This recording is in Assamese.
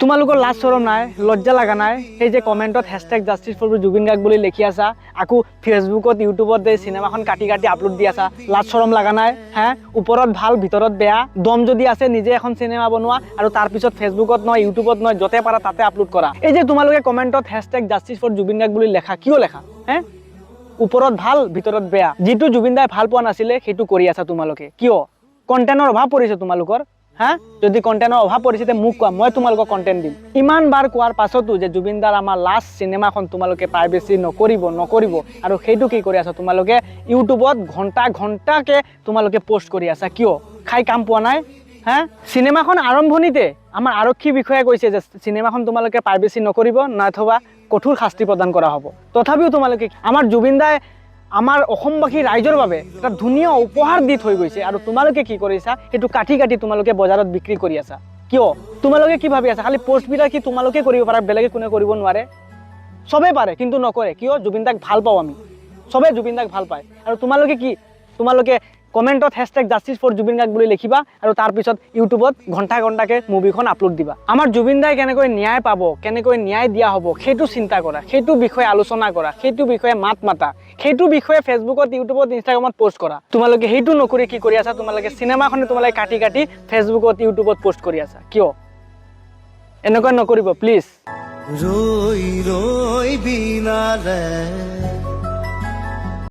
তোমালোকৰ লাজ শৰম নাই, লজ্জা লগা নাই? সেই যে কমেণ্টত #জাষ্টিছ ফৰ জুবিন গাৰ্গ বুলি লিখি আছা, আকৌ ফেচবুকত ইউটিউবত চিনেমাখন কাটি কাটি আপলোড দি আছা, লাজ শৰম লগা নাই? হে, ওপৰত ভাল ভিতৰত বেয়া, দম যদি আছে নিজে এখন চিনেমা বনোৱা আৰু তাৰপিছত ফেচবুকত নহয় ইউটিউবত নহয় য'তে পাৰা তাতে আপলোড কৰা। এই যে তোমালোকে কমেণ্টত #জাষ্টিছ ফৰ জুবিন গাৰ্গ বুলি লেখা, কিয় লেখা? হে, ওপৰত ভাল ভিতৰত বেয়া, যিটো জুবিন দাই ভাল পোৱা নাছিলে সেইটো কৰি আছা তোমালোকে। কিয়? কণ্টেণ্টৰ অভাৱ পৰিছে তোমালোকৰ? হা, যদি কণ্টেণ্টৰ অভাৱ পৰিছে তে মোক কোৱা, মই তোমালোকক কণ্টেণ্ট দিম। ইমান বাৰ কোৱাৰ পাছতো যে জুবিন দাৰ আমাৰ লাষ্ট চিনেমাখন তোমালোকে প্ৰাইভেচি নকৰিব আৰু সেইটো কি কৰি আছা তোমালোকে ইউটিউবত ঘণ্টাকে তোমালোকে পোষ্ট কৰি আছা। কিয়? খাই কাম পোৱা নাই? হা, চিনেমাখন আৰম্ভণিতে আমাৰ আৰক্ষী বিষয়াই কৈছে যে চিনেমাখন তোমালোকে প্ৰাইভেচি নকৰিব, নাইবা কঠোৰ শাস্তি প্ৰদান কৰা হ'ব। তথাপিও তোমালোকে, আমাৰ জুবিন দাই আমাৰ অসমবাসী ৰাইজৰ বাবে এটা ধুনীয়া উপহাৰ দি থৈ গৈছে আৰু তোমালোকে কি কৰিছা, সেইটো কাটি কাটি তোমালোকে বজাৰত বিক্ৰী কৰি আছা। কিয়? তোমালোকে কি ভাবি আছা খালি পোষ্টবিলাক কি তোমালোকে কৰিব পাৰা, বেলেগে কোনে কৰিব নোৱাৰে? চবেই পাৰে কিন্তু নকৰে। কিয়? জুবিন দাক ভাল পাওঁ আমি, চবেই জুবিন দাক ভাল পায়। আৰু তোমালোকে কি, তোমালোকে কমেণ্টত #জাষ্টিছ ফৰ জুবিন গাৰ্গ বুলি লিখিবা আৰু তাৰপিছত ইউটিউবত ঘণ্টাকে মুভিখন আপলোড দিবা। আমাৰ জুবিন দাই কেনেকৈ ন্যায় পাব, কেনেকৈ ন্যায় দিয়া হ'ব সেইটো চিন্তা কৰা, সেইটো বিষয়ে আলোচনা কৰা, সেইটো বিষয়ে মাত মাতা, সেইটো বিষয়ে ফেচবুকত ইউটিউবত ইনষ্টাগ্ৰামত পোষ্ট কৰা। তোমালোকে সেইটো নকৰি কি কৰি আছা, তোমালোকে চিনেমাখনে তোমালোকে কাটি কাটি ফেচবুকত ইউটিউবত পোষ্ট কৰি আছা। কিয়? এনেকুৱা নকৰিব প্লিজ। ৰই ৰই বিনালে